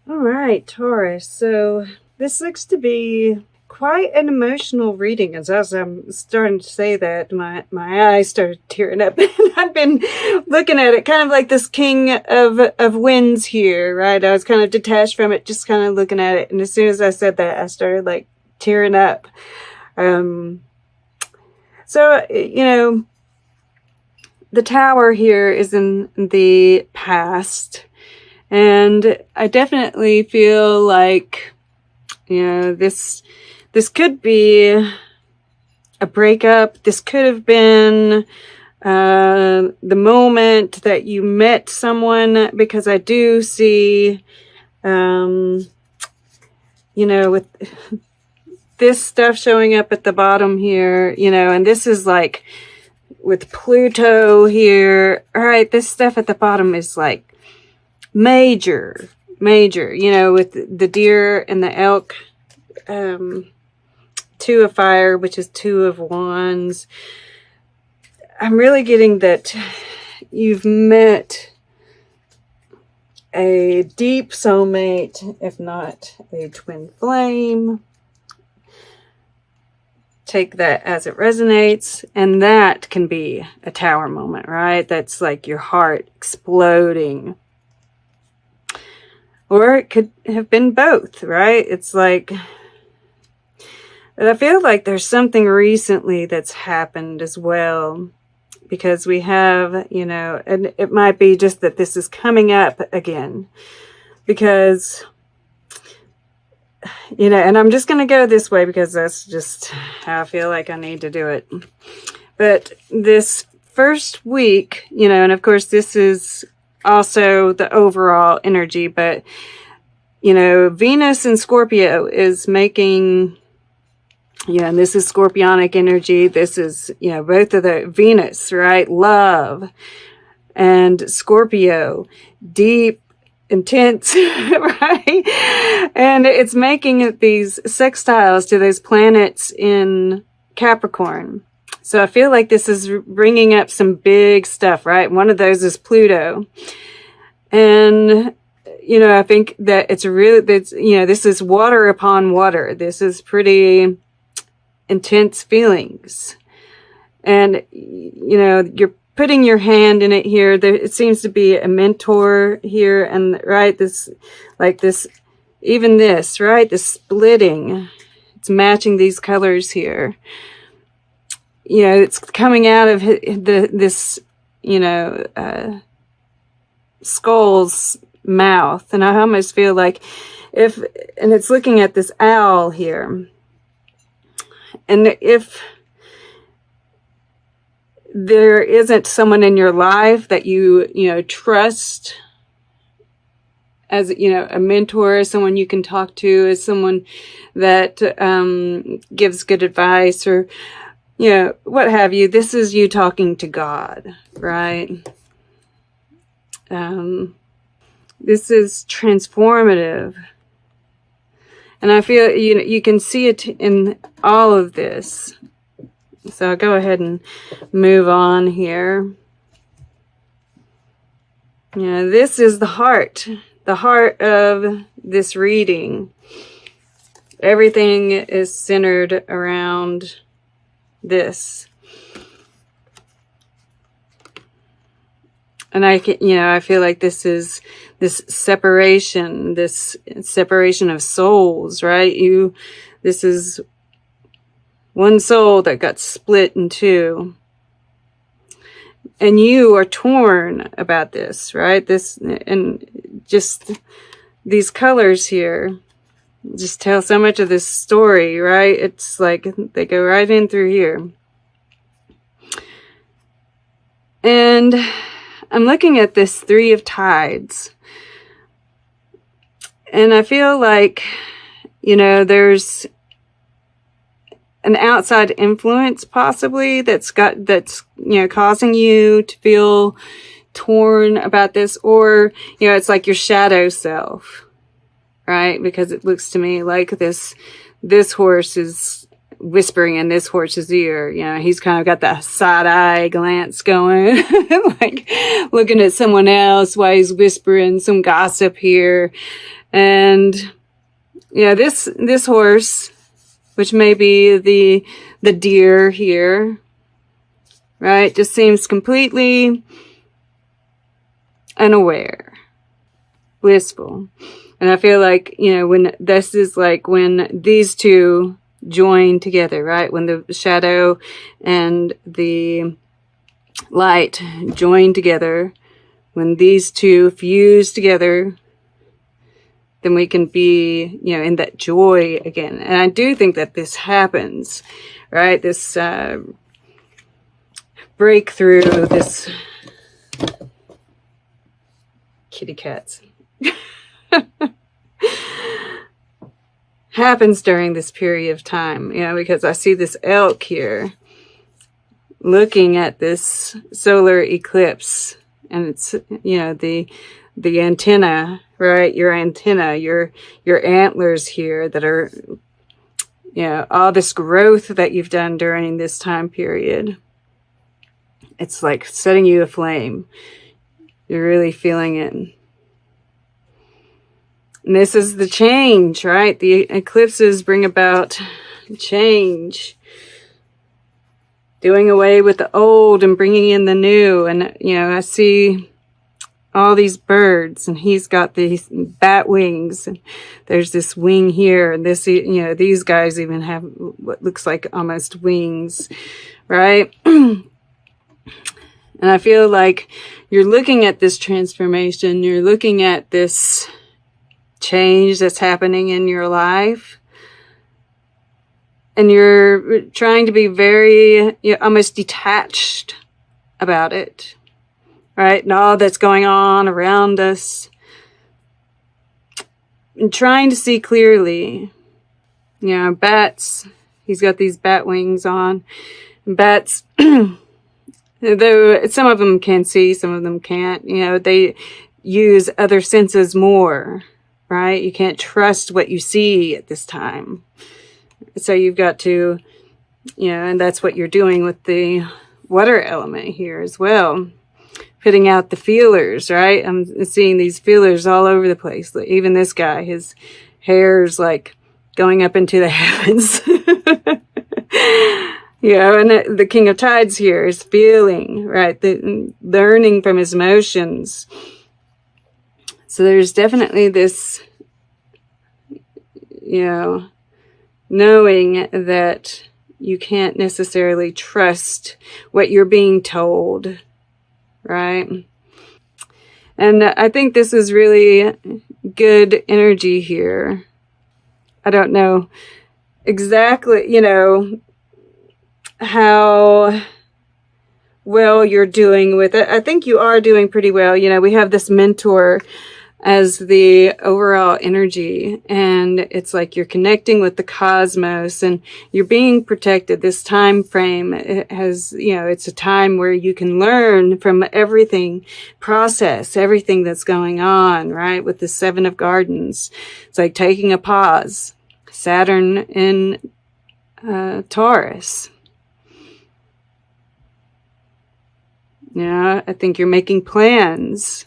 All right, Taurus. So this looks to be quite an emotional reading. As I'm starting to say that, my eyes started tearing up. I've been looking at it kind of like this King of Winds here, right? I was kind of detached from it, just kind of looking at it. And as soon as I said that, I started like tearing up. So, the tower here is in the past. And I definitely feel like, this could be a breakup. This could have been the moment that you met someone, because I do see, with this stuff showing up at the bottom here, and this is like with Pluto here. All right, this stuff at the bottom is like major, with the deer and the elk, 2 of fire, which is 2 of wands. I'm really getting that you've met a deep soulmate, if not a twin flame. Take that as it resonates, and that can be a tower moment, right? That's like your heart exploding. Or it could have been both, right? It's like, but I feel like there's something recently that's happened as well, because we have, and it might be just that this is coming up again, because, and I'm just going to go this way because that's just how I feel like I need to do it. But this first week, and of course this is also the overall energy, but Venus in Scorpio is making, and this is scorpionic energy. This is, both of the Venus, right? Love, and Scorpio, deep, intense, right? And it's making these sextiles to those planets in Capricorn. So I feel like this is bringing up some big stuff, right? One of those is Pluto. And, I think that it's really, this is water upon water. This is pretty intense feelings. And, you're putting your hand in it here. It seems to be a mentor here. And, right, even this, right? The splitting. It's matching these colors here. It's coming out of this skull's mouth. And I almost feel like and it's looking at this owl here. And if there isn't someone in your life that you trust as, a mentor, someone you can talk to, as someone that gives good advice, or what have you. This is you talking to God, right? This is transformative. And I feel, you can see it in all of this. So I'll go ahead and move on here. This is the heart of this reading. Everything is centered around this. And I feel like this is this separation of souls, right? This is one soul that got split in 2. And you are torn about this, right? And just these colors here just tell so much of this story, right? It's like they go right in through here. And I'm looking at this 3 of Tides. And I feel like, there's an outside influence possibly that's causing you to feel torn about this, or, it's like your shadow self, right? Because it looks to me like this horse is whispering in this horse's ear. He's kind of got that side eye glance going, like looking at someone else while he's whispering some gossip here. And yeah, this horse, which may be the deer here, right, just seems completely unaware, blissful. And I feel like, when this is like when these two join together, right? When the shadow and the light join together, when these two fuse together, then we can be, in that joy again. And I do think that this happens, right? This breakthrough, this kitty cats happens during this period of time, because I see this elk here looking at this solar eclipse, and it's, the antenna, right? Your antenna, your antlers here that are, all this growth that you've done during this time period. It's like setting you aflame. You're really feeling it. And this is the change, right? The eclipses bring about change. Doing away with the old and bringing in the new. And, I see all these birds, and he's got these bat wings, and there's this wing here, and this, these guys even have what looks like almost wings, right? And I feel like you're looking at this transformation, you're looking at this change that's happening in your life, and you're trying to be very, almost detached about it, right? And all that's going on around us, and trying to see clearly. Bats, he's got these bat wings on. And bats, though some of them can see, some of them can't, they use other senses more, right? You can't trust what you see at this time. So you've got to, and that's what you're doing with the water element here as well. Putting out the feelers, right? I'm seeing these feelers all over the place. Even this guy, his hair's like going up into the heavens. And the King of Tides here is feeling, right? Learning from his emotions. So there's definitely this, knowing that you can't necessarily trust what you're being told, right? And I think this is really good energy here. I don't know exactly, how well you're doing with it. I think you are doing pretty well. We have this mentor as the overall energy, and it's like you're connecting with the cosmos and you're being protected. This time frame, it has, it's a time where you can learn from everything, process everything that's going on, right? With the Seven of Gardens, it's like taking a pause. Saturn in Taurus. I think you're making plans.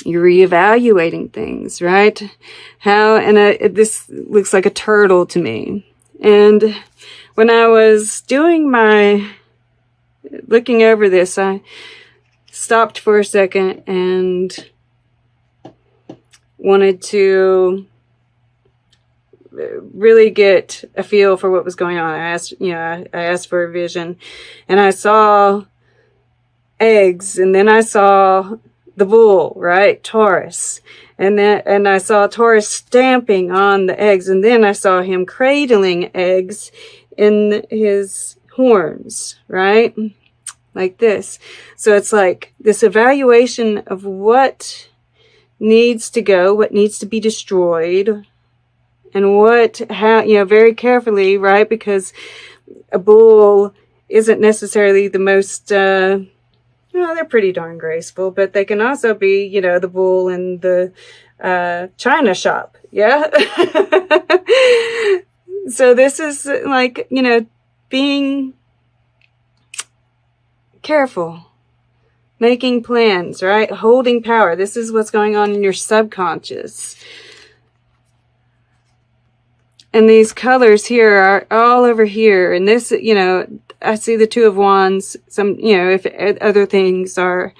You're reevaluating things, right? This looks like a turtle to me. And when I was looking over this, I stopped for a second and wanted to really get a feel for what was going on. I asked for a vision, and I saw eggs, and then I saw the bull, right? Taurus. And I saw Taurus stamping on the eggs, and then I saw him cradling eggs in his horns, right? Like this. So it's like this evaluation of what needs to go, what needs to be destroyed, and how, very carefully, right? Because a bull isn't necessarily the most, they're pretty darn graceful, but they can also be, the bull in the china shop. Yeah. So this is like, being careful, making plans, right? Holding power. This is what's going on in your subconscious. And these colors here are all over here. And this, you know, I see the Two of Wands. Some, you know, if other things are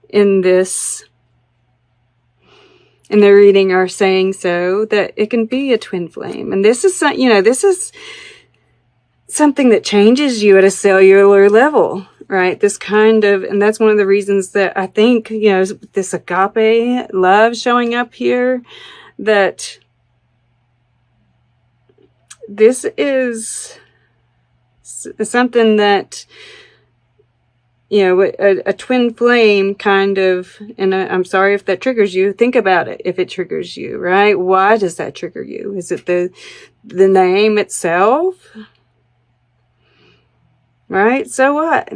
in this, in the reading are saying so, that it can be a twin flame. And this is, you know, this is something that changes you at a cellular level, right? This kind of, and that's one of the reasons that I think, you know, this agape love showing up here, that this is something that, you know, a twin flame kind of, and I'm sorry if that triggers you. Think about it if it triggers you, right? Why does that trigger you? Is it the name itself? Right? So what?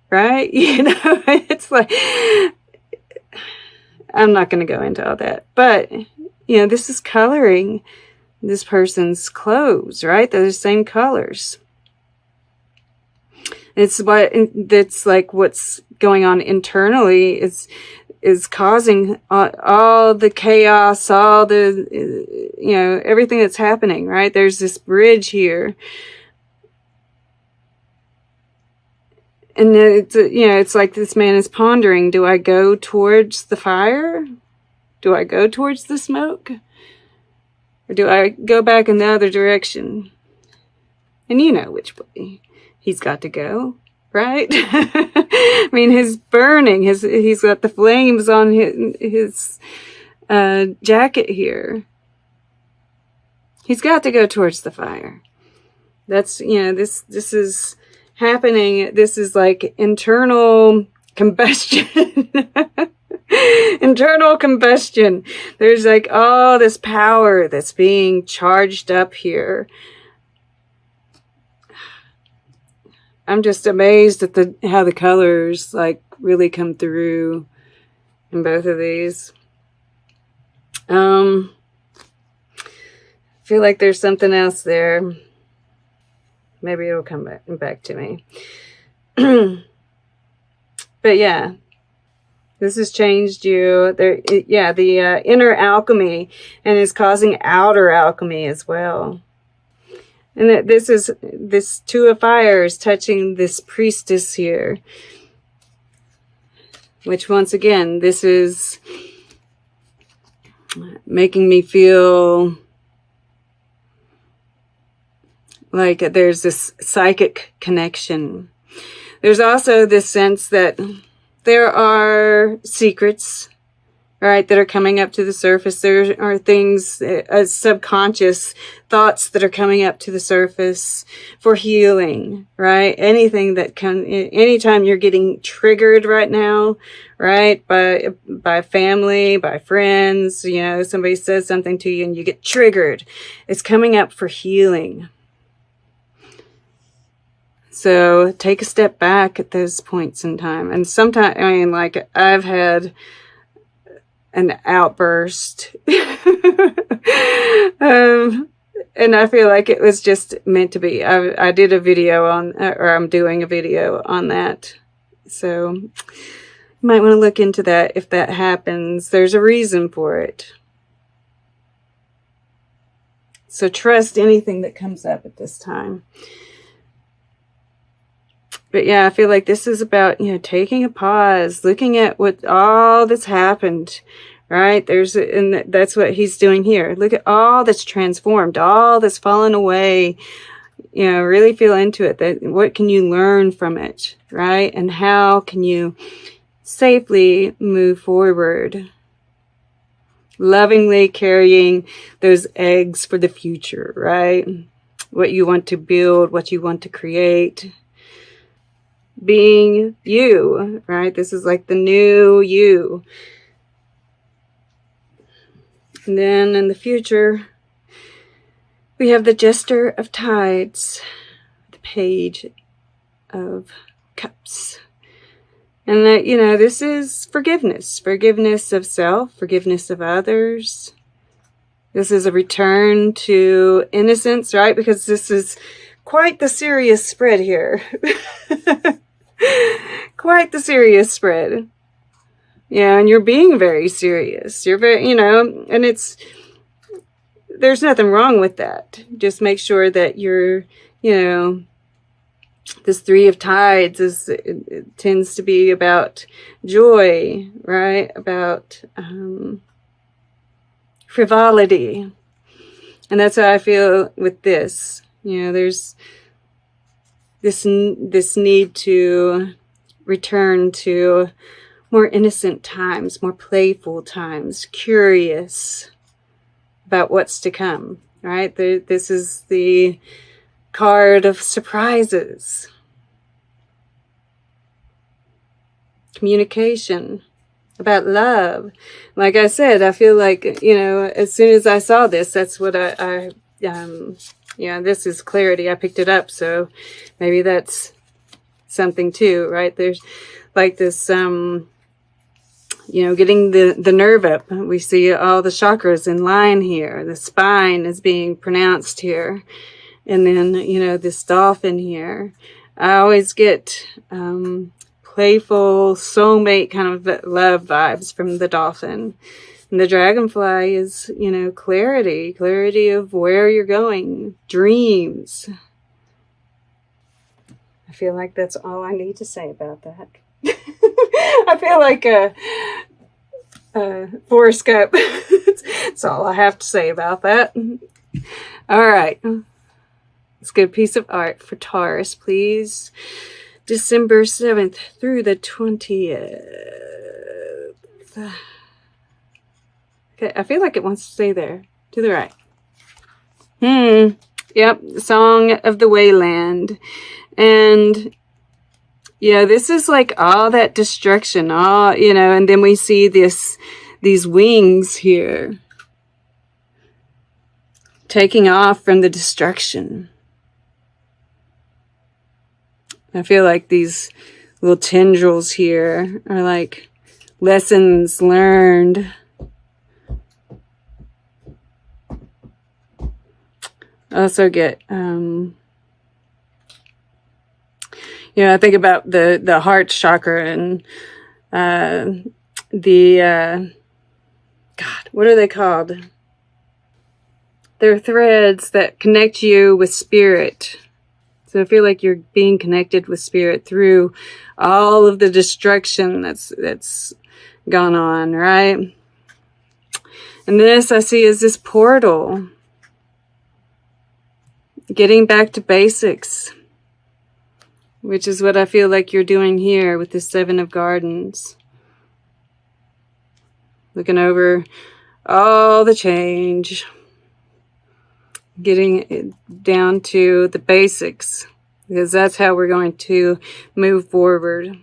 Right? You know, it's like, I'm not going to go into all that. But, you know, this is coloring this person's clothes, right? They're the same colors. It's what, that's like what's going on internally is causing all the chaos, all the, you know, everything that's happening, right? There's this bridge here. And it's, you know, it's like this man is pondering, do I go towards the fire? Do I go towards the smoke? Or do I go back in the other direction? And you know which way he's got to go, right? I mean, he's burning. He's got the flames on his jacket here. He's got to go towards the fire. That's, you know, this is happening. This is like internal combustion. Internal combustion. There's like all this power that's being charged up here. I'm just amazed at how the colors like really come through in both of these. I feel like there's something else there. Maybe it'll come back to me. But yeah, this has changed you. The inner alchemy, and is causing outer alchemy as well. And that this Two of Fire is touching this priestess here. Which once again, this is making me feel like there's this psychic connection. There's also this sense that there are secrets, right, that are coming up to the surface. There are things, subconscious thoughts that are coming up to the surface for healing, right? Anything that can, anytime you're getting triggered right now, right, by family, by friends, you know, somebody says something to you and you get triggered, it's coming up for healing. So take a step back at those points in time. And sometimes, I mean, like, I've had an outburst. And I feel like it was just meant to be. I did a video on, or I'm doing a video on that. So you might want to look into that if that happens. There's a reason for it. So trust anything that comes up at this time. But yeah, I feel like this is about, you know, taking a pause, looking at what all that's happened, right? And that's what he's doing here. Look at all that's transformed, all that's fallen away. You know, really feel into it. What can you learn from it, right? And how can you safely move forward? Lovingly carrying those eggs for the future, right? What you want to build, what you want to create. Being you, right? This is like the new you. And then in the future, we have the Jester of Tides, the Page of Cups. And that, you know, this is forgiveness. Forgiveness of self, forgiveness of others. This is a return to innocence, right? Because this is quite the serious spread here. Quite the serious spread. Yeah, and you're being very serious. You're very, you know, and there's nothing wrong with that. Just make sure that you're, you know, this Three of Tides it tends to be about joy, right? About frivolity. And that's how I feel with this. You know, there's this need to return to more innocent times, more playful times, curious about what's to come, right? This is the card of surprises, communication, about love. Like I said, I feel like, you know, as soon as I saw this, that's what yeah, this is clarity. I picked it up, so maybe that's something too, right? There's like this, you know, getting the nerve up. We see all the chakras in line here. The spine is being pronounced here. And then, you know, this dolphin here. I always get playful soulmate kind of love vibes from the dolphin. And the dragonfly is, you know, clarity of where you're going, dreams. I feel like that's all I need to say about that. I feel like Forrest Gump. That's all I have to say about that. All right. Let's get a piece of art for Taurus, please. December 7th through the 20th. Okay, I feel like it wants to stay there. To the right. Yep, Song of the Wayland. And, you know, this is like all that destruction. All, you know, and then we see these wings here. Taking off from the destruction. I feel like these little tendrils here are like lessons learned. I also get, you know, I think about the heart chakra and God, what are they called? They're threads that connect you with spirit. So I feel like you're being connected with spirit through all of the destruction that's gone on, right? And this I see as this portal. Getting back to basics. Which is what I feel like you're doing here with the Seven of Gardens. Looking over all the change. Getting it down to the basics, because that's how we're going to move forward.